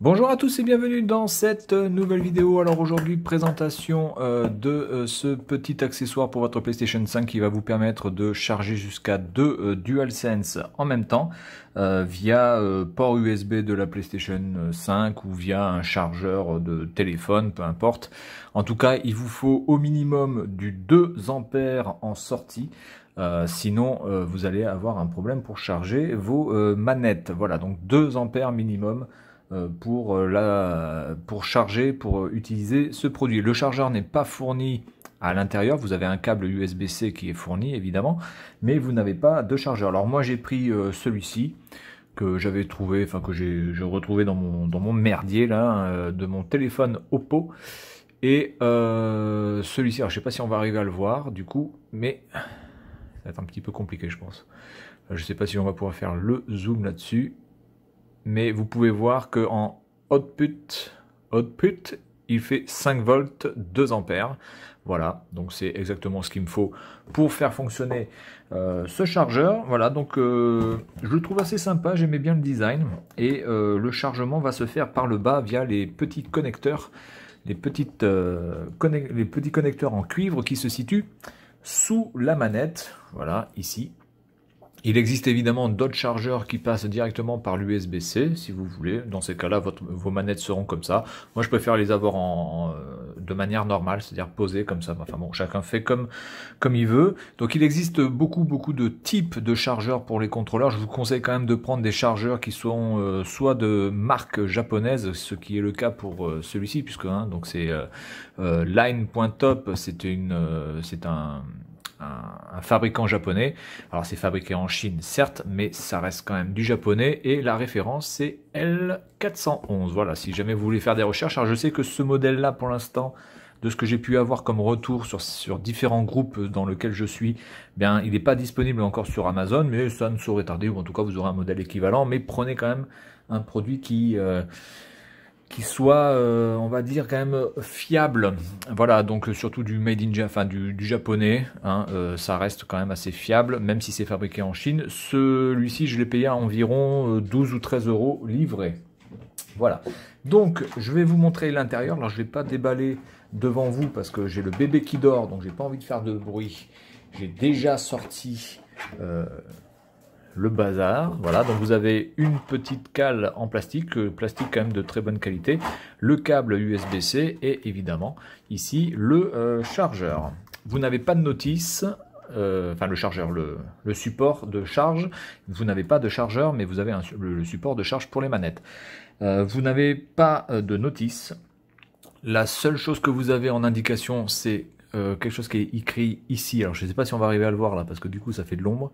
Bonjour à tous et bienvenue dans cette nouvelle vidéo. Alors aujourd'hui, présentation de ce petit accessoire pour votre PlayStation 5 qui va vous permettre de charger jusqu'à deux DualSense en même temps via port USB de la PlayStation 5 ou via un chargeur de téléphone, peu importe. En tout cas, il vous faut au minimum du 2 ampères en sortie. Sinon, vous allez avoir un problème pour charger vos manettes. Voilà, donc 2 ampères minimum pour charger, pour utiliser ce produit. Le chargeur n'est pas fourni à l'intérieur, vous avez un câble USB-C qui est fourni évidemment, mais vous n'avez pas de chargeur. Alors moi j'ai pris celui-ci que j'avais trouvé, enfin que j'ai retrouvé dans mon merdier là, de mon téléphone Oppo. Et celui-ci, alors je sais pas si on va arriver à le voir du coup, mais ça va être un petit peu compliqué je pense. Je sais pas si on va pouvoir faire le zoom là-dessus. Mais vous pouvez voir qu'en output, il fait 5 volts, 2 ampères. Voilà, donc c'est exactement ce qu'il me faut pour faire fonctionner ce chargeur. Voilà, donc je le trouve assez sympa, j'aimais bien le design. Et le chargement va se faire par le bas via les petits connecteurs, les petits connecteurs en cuivre qui se situent sous la manette. Voilà, ici. Il existe évidemment d'autres chargeurs qui passent directement par l'USB-C, si vous voulez. Dans ces cas-là, vos manettes seront comme ça. Moi, je préfère les avoir de manière normale, c'est-à-dire posées comme ça. Enfin bon, chacun fait comme il veut. Donc, il existe beaucoup de types de chargeurs pour les contrôleurs. Je vous conseille quand même de prendre des chargeurs qui sont soit de marque japonaise, ce qui est le cas pour celui-ci, puisque donc c'est Line.top, c'est un fabricant japonais. Alors c'est fabriqué en Chine certes, mais ça reste quand même du japonais et la référence c'est L411. Voilà, si jamais vous voulez faire des recherches. Alors je sais que ce modèle là pour l'instant, de ce que j'ai pu avoir comme retour sur différents groupes dans lesquels je suis, bien il n'est pas disponible encore sur Amazon, mais ça ne saurait tarder, ou en tout cas vous aurez un modèle équivalent, mais prenez quand même un produit qui soit, on va dire, quand même fiable. Voilà, donc surtout du made in Japan, enfin du japonais, hein, ça reste quand même assez fiable, même si c'est fabriqué en Chine. Celui-ci, je l'ai payé à environ 12 ou 13 euros livré. Voilà, donc je vais vous montrer l'intérieur. Alors je ne vais pas déballer devant vous parce que j'ai le bébé qui dort, donc j'ai pas envie de faire de bruit. J'ai déjà sorti le bazar. Voilà, donc vous avez une petite cale en plastique, plastique quand même de très bonne qualité, le câble USB-C et évidemment ici le chargeur. Vous n'avez pas de notice, enfin le chargeur, le support de charge. Vous n'avez pas de chargeur, mais vous avez le support de charge pour les manettes. Vous n'avez pas de notice. La seule chose que vous avez en indication, c'est quelque chose qui est écrit ici. Alors je ne sais pas si on va arriver à le voir là, parce que du coup ça fait de l'ombre.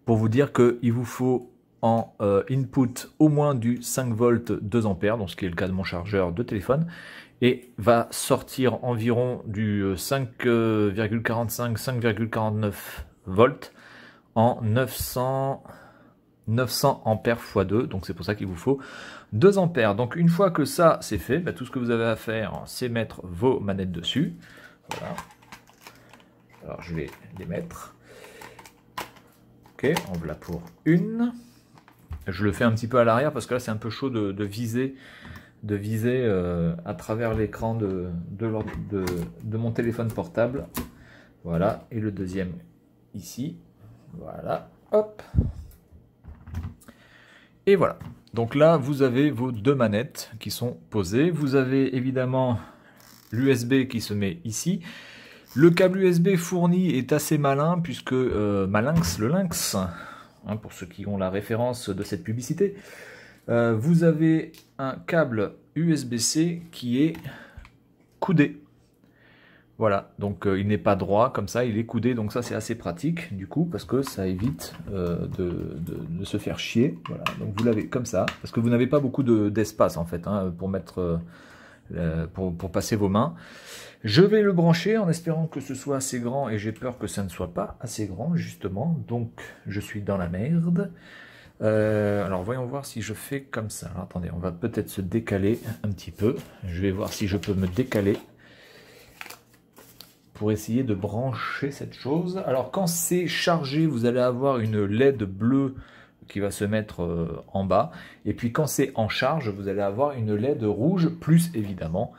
Pour vous dire qu'il vous faut en input au moins du 5 volts 2 ampères, donc ce qui est le cas de mon chargeur de téléphone, et va sortir environ du 5,45, 5,49 volts en 900 ampères x 2, donc c'est pour ça qu'il vous faut 2 ampères. Donc une fois que ça c'est fait, tout ce que vous avez à faire, c'est mettre vos manettes dessus. Voilà. Alors je vais les mettre. Ok, on voilà pour une. Je le fais un petit peu à l'arrière parce que là c'est un peu chaud de viser à travers l'écran de mon téléphone portable. Voilà, et le deuxième ici. Voilà, hop. Et voilà. Donc là, vous avez vos deux manettes qui sont posées. Vous avez évidemment l'USB qui se met ici. Le câble USB fourni est assez malin puisque Malinx, le Lynx, hein, pour ceux qui ont la référence de cette publicité, vous avez un câble USB-C qui est coudé. Voilà, donc il n'est pas droit comme ça, il est coudé, donc ça c'est assez pratique du coup parce que ça évite de se faire chier. Voilà, donc vous l'avez comme ça parce que vous n'avez pas beaucoup d'espace en fait hein, pour mettre pour passer vos mains. Je vais le brancher en espérant que ce soit assez grand et j'ai peur que ça ne soit pas assez grand justement, donc je suis dans la merde. Alors voyons voir si je fais comme ça. Alors, attendez, on va peut-être se décaler un petit peu. Je vais voir si je peux me décaler pour essayer de brancher cette chose. Alors quand c'est chargé, vous allez avoir une LED bleue qui va se mettre en bas. Et puis quand c'est en charge, vous allez avoir une LED rouge, plus évidemment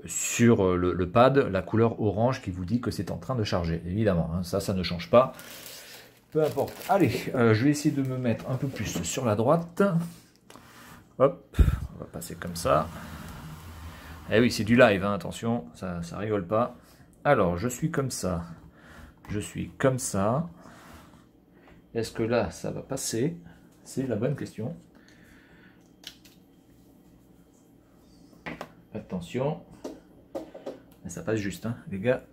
sur le pad, la couleur orange qui vous dit que c'est en train de charger. Évidemment, hein, ça ne change pas. Peu importe. Allez, je vais essayer de me mettre un peu plus sur la droite. Hop, on va passer comme ça. Eh oui, c'est du live, hein, attention, ça rigole pas. Alors, je suis comme ça. Je suis comme ça. Est-ce que là, ça va passer? C'est la bonne question. Attention. Ça passe juste, hein, les gars.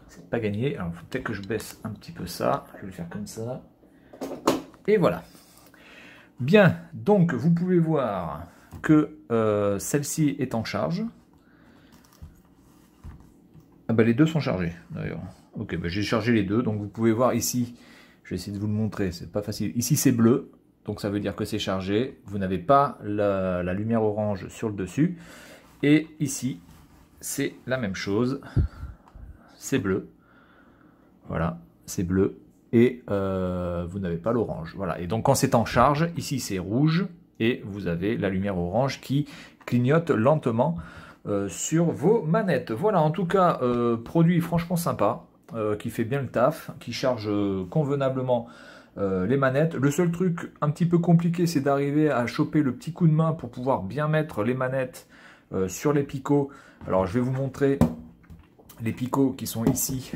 C'est pas gagné. Alors, il faut peut-être que je baisse un petit peu ça. Je vais le faire comme ça. Et voilà. Bien, donc, vous pouvez voir que celle-ci est en charge. Ah bah les deux sont chargés d'ailleurs. Ok, bah j'ai chargé les deux, donc vous pouvez voir ici, je vais essayer de vous le montrer, c'est pas facile. Ici c'est bleu, donc ça veut dire que c'est chargé. Vous n'avez pas la lumière orange sur le dessus. Et ici, c'est la même chose. C'est bleu. Voilà, c'est bleu. Et vous n'avez pas l'orange. Voilà, et donc quand c'est en charge, ici c'est rouge. Et vous avez la lumière orange qui clignote lentement sur vos manettes. Voilà, en tout cas, produit franchement sympa, qui fait bien le taf, qui charge convenablement les manettes. Le seul truc un petit peu compliqué, c'est d'arriver à choper le petit coup de main pour pouvoir bien mettre les manettes sur les picots. Alors, je vais vous montrer les picots qui sont ici.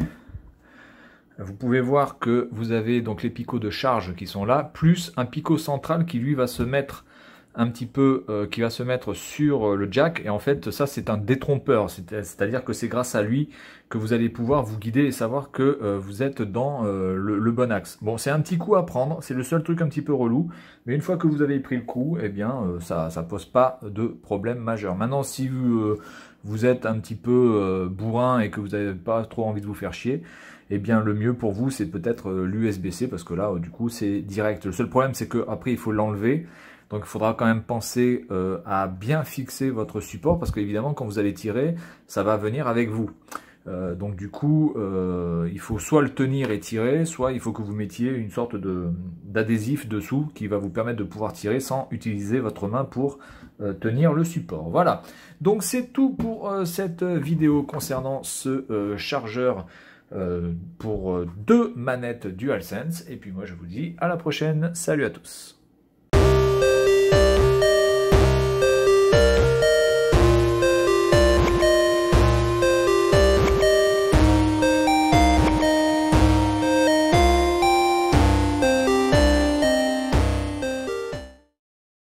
Vous pouvez voir que vous avez donc les picots de charge qui sont là, plus un picot central qui lui va se mettre un petit peu, qui va se mettre sur le jack. Et en fait, ça c'est un détrompeur, c'est-à-dire que c'est grâce à lui que vous allez pouvoir vous guider et savoir que vous êtes dans le bon axe. Bon, c'est un petit coup à prendre, c'est le seul truc un petit peu relou, mais une fois que vous avez pris le coup, eh bien, ça pose pas de problème majeur. Maintenant, si vous êtes un petit peu bourrin et que vous n'avez pas trop envie de vous faire chier, eh bien le mieux pour vous c'est peut-être l'USB-C, parce que là du coup c'est direct. Le seul problème c'est que après il faut l'enlever, donc il faudra quand même penser à bien fixer votre support, parce qu'évidemment quand vous allez tirer, ça va venir avec vous. Donc du coup il faut soit le tenir et tirer, soit il faut que vous mettiez une sorte d'adhésif dessous qui va vous permettre de pouvoir tirer sans utiliser votre main pour tenir le support. Voilà, donc c'est tout pour cette vidéo concernant ce chargeur pour deux manettes DualSense. Et puis moi je vous dis à la prochaine, salut à tous.